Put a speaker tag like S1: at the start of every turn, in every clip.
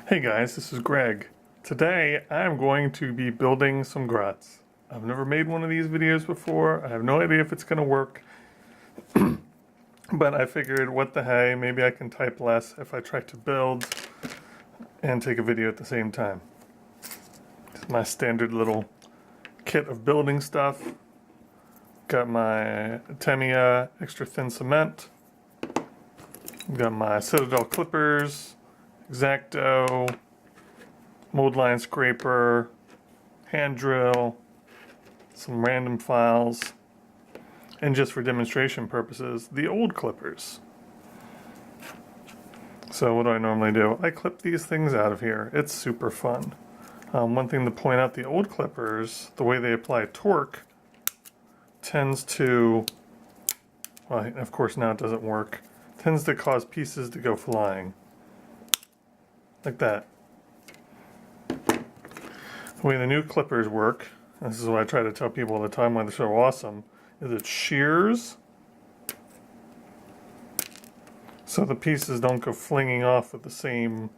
S1: Hey guys, this is Greg. Today I'm going to be building some grots. I've never made one of these videos before. I have no idea if it's going to work. But I figured, what the hey, maybe I can type less if I try to build and take a video at the same time. It's my standard little kit of building stuff. Got my Tamiya extra thin cement. Got my Citadel clippers. X-Acto, mold line scraper, hand drill, some random files, and just for demonstration purposes, the old clippers. So what do I normally do? I clip these things out of here. It's super fun. One thing to point out, the old clippers, the way they apply torque tends to, well, of course now it doesn't work, tends to cause pieces to go flying. Like that. The way the new clippers work, this is what I try to tell people all the time why they're so awesome, is it shears so the pieces don't go flinging off with the same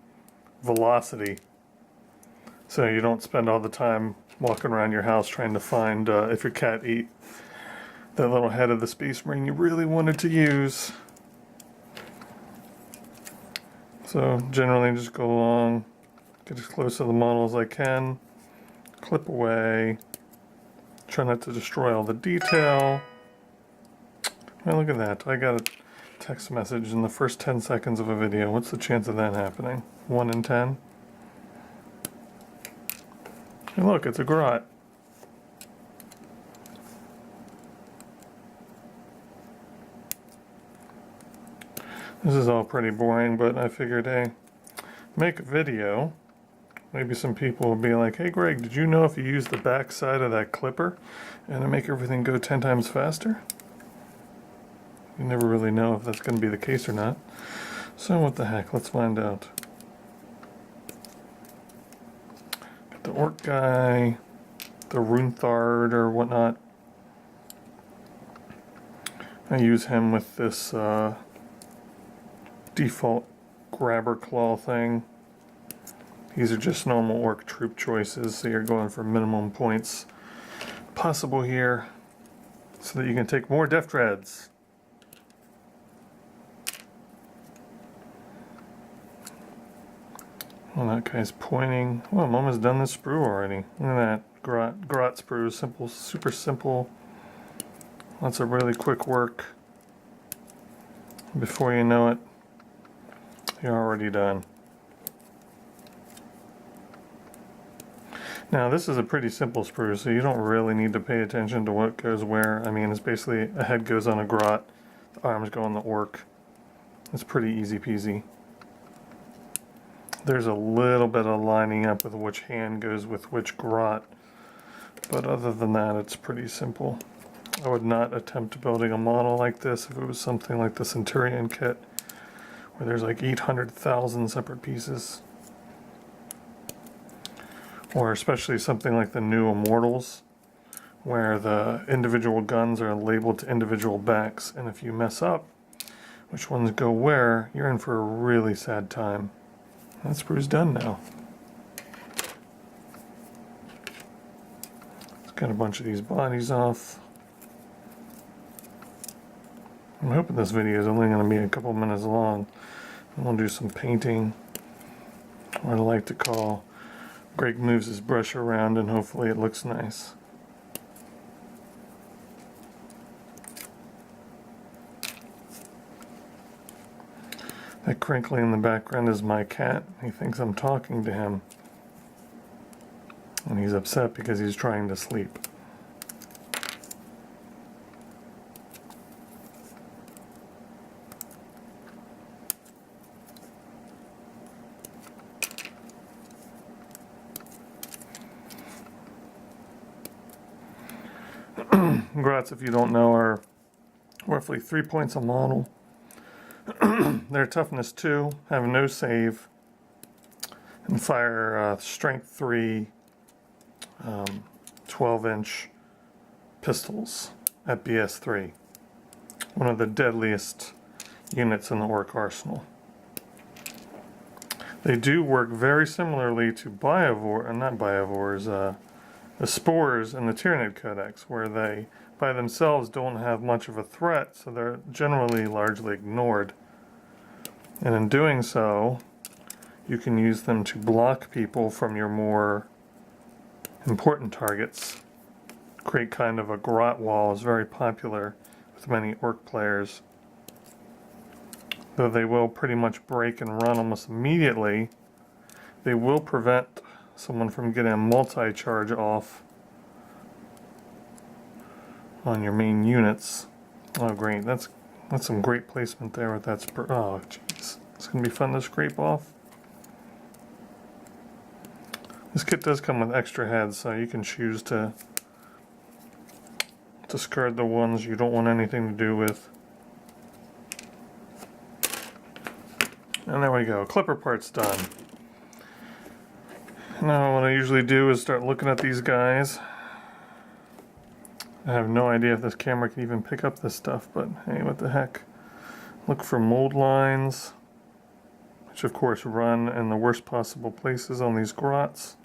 S1: velocity. So you don't spend all the time walking around your house trying to find if your cat ate that little head of the space marine you really wanted to use. So generally just go along, get as close to the model as I can, clip away, try not to destroy all the detail. Well, look at that, I got a text message in the first 10 seconds of a video. What's the chance of that happening? 1 in 10? Hey look, it's a grot. This is all pretty boring, but I figured, hey, make a video. Maybe some people will be like, hey Greg, did you know if you use the back side of that clipper and to make everything go 10 times faster? You never really know if that's going to be the case or not. So what the heck, let's find out. Got the orc guy, the runethard or whatnot. I use him with this default grabber claw thing. These are just normal orc troop choices, so you're going for minimum points possible here so that you can take more def dreads. Well, that guy's pointing. Well, I'm almost done this sprue already. Look at that grot sprue, simple, super simple. Lots of really quick work. Before you know it, you're already done. Now this is a pretty simple sprue, so you don't really need to pay attention to what goes where. I mean, it's basically a head goes on a grot, the arms go on the orc. It's pretty easy peasy. There's a little bit of lining up with which hand goes with which grot, but other than that it's pretty simple. I would not attempt building a model like this if it was something like the Centurion kit, where there's like 800,000 separate pieces. Or especially something like the new Immortals, where the individual guns are labeled to individual backs, and if you mess up which ones go where, you're in for a really sad time. That sprue's done now. Let's get a bunch of these bodies off. I'm hoping this video is only going to be a couple minutes long. I'm going to do some painting, what I like to call Greg moves his brush around and hopefully it looks nice. That crinkling in the background is my cat. He thinks I'm talking to him. And he's upset because he's trying to sleep. Grots, if you don't know, are roughly 3 points a model. They're toughness 2, have no save, and fire strength 3, 12-inch pistols at BS3. One of the deadliest units in the orc arsenal. They do work very similarly to not biovores, the spores in the Tyranid Codex, where they by themselves don't have much of a threat, so they're generally largely ignored. And in doing so, you can use them to block people from your more important targets. Create kind of a grot wall is very popular with many orc players. Though they will pretty much break and run almost immediately, they will prevent someone from getting a multi-charge off on your main units. Oh great, that's some great placement there with that spur. Oh jeez, it's going to be fun to scrape off. This kit does come with extra heads, so you can choose to discard the ones you don't want anything to do with. And there we go, clipper part's done. Now what I usually do is start looking at these guys. I have no idea if this camera can even pick up this stuff, but hey, what the heck. Look for mold lines, which of course run in the worst possible places on these grots.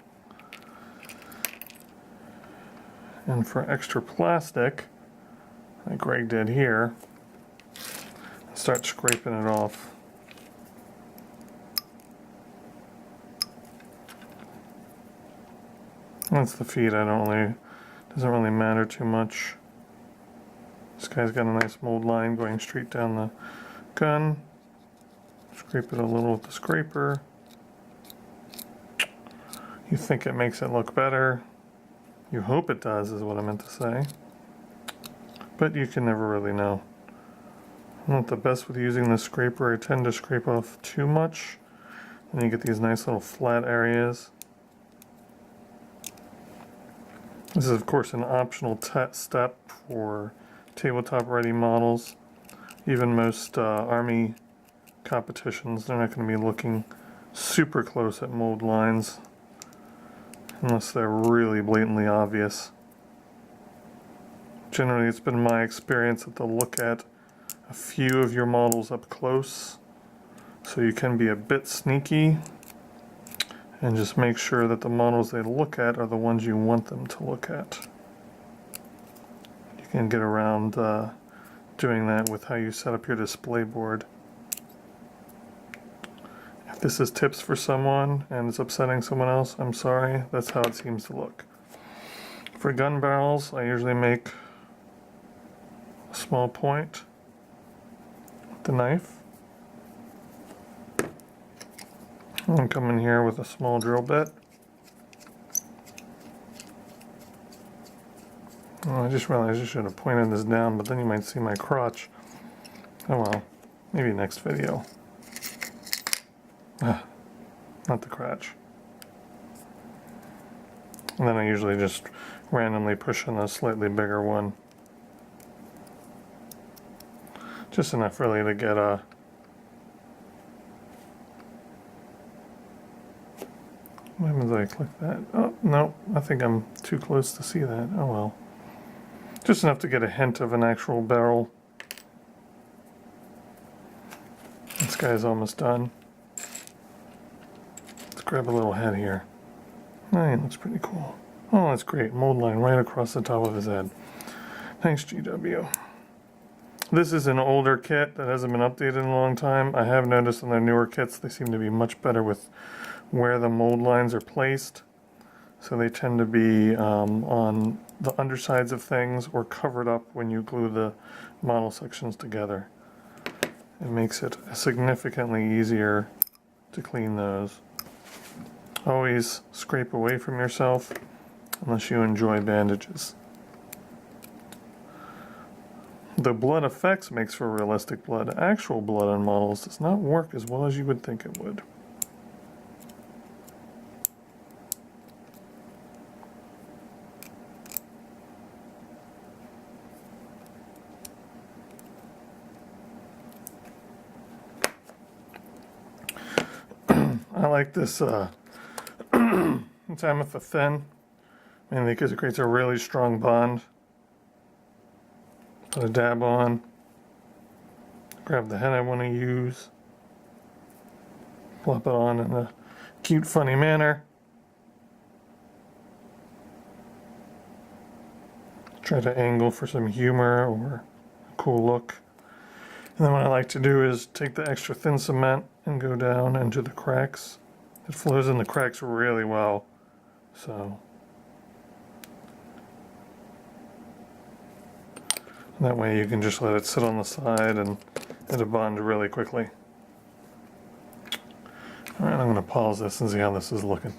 S1: And for extra plastic, like Greg did here, start scraping it off. That's the feet. Doesn't really matter too much. This guy's got a nice mold line going straight down the gun. Scrape it a little with the scraper. You think it makes it look better. You hope it does, is what I meant to say. But you can never really know. I'm not the best with using the scraper. I tend to scrape off too much. And you get these nice little flat areas. This is of course an optional step for tabletop ready models. Even most army competitions, they're not going to be looking super close at mold lines unless they're really blatantly obvious. Generally it's been my experience that they'll look at a few of your models up close, so you can be a bit sneaky and just make sure that the models they look at are the ones you want them to look at. You can get around doing that with how you set up your display board. If this is tips for someone and it's upsetting someone else, I'm sorry, that's how it seems to look. For gun barrels, I usually make a small point with the knife. And come in here with a small drill bit. Oh, I just realized I should have pointed this down, but then you might see my crotch. Oh well, maybe next video. Not the crotch. And then I usually just randomly push in a slightly bigger one. Just enough really to get a what happens if I click that? Oh, no, I think I'm too close to see that. Oh well. Just enough to get a hint of an actual barrel. This guy's almost done. Let's grab a little head here. Oh, he looks pretty cool. Oh, that's great. Mold line right across the top of his head. Thanks, GW. This is an older kit that hasn't been updated in a long time. I have noticed in their newer kits they seem to be much better with where the mold lines are placed. So they tend to be on the undersides of things or covered up when you glue the model sections together. It makes it significantly easier to clean those. Always scrape away from yourself unless you enjoy bandages. The blood effects makes for realistic blood. Actual blood on models does not work as well as you would think it would. I like this Amethyst thin, mainly because it creates a really strong bond. Put a dab on, grab the head I want to use. plop it on in a cute, funny manner. Try to angle for some humor or a cool look. And then what I like to do is take the extra thin cement and go down into the cracks. It flows in the cracks really well. So that way you can just let it sit on the side and it'll bond really quickly. Alright, I'm going to pause this and see how this is looking.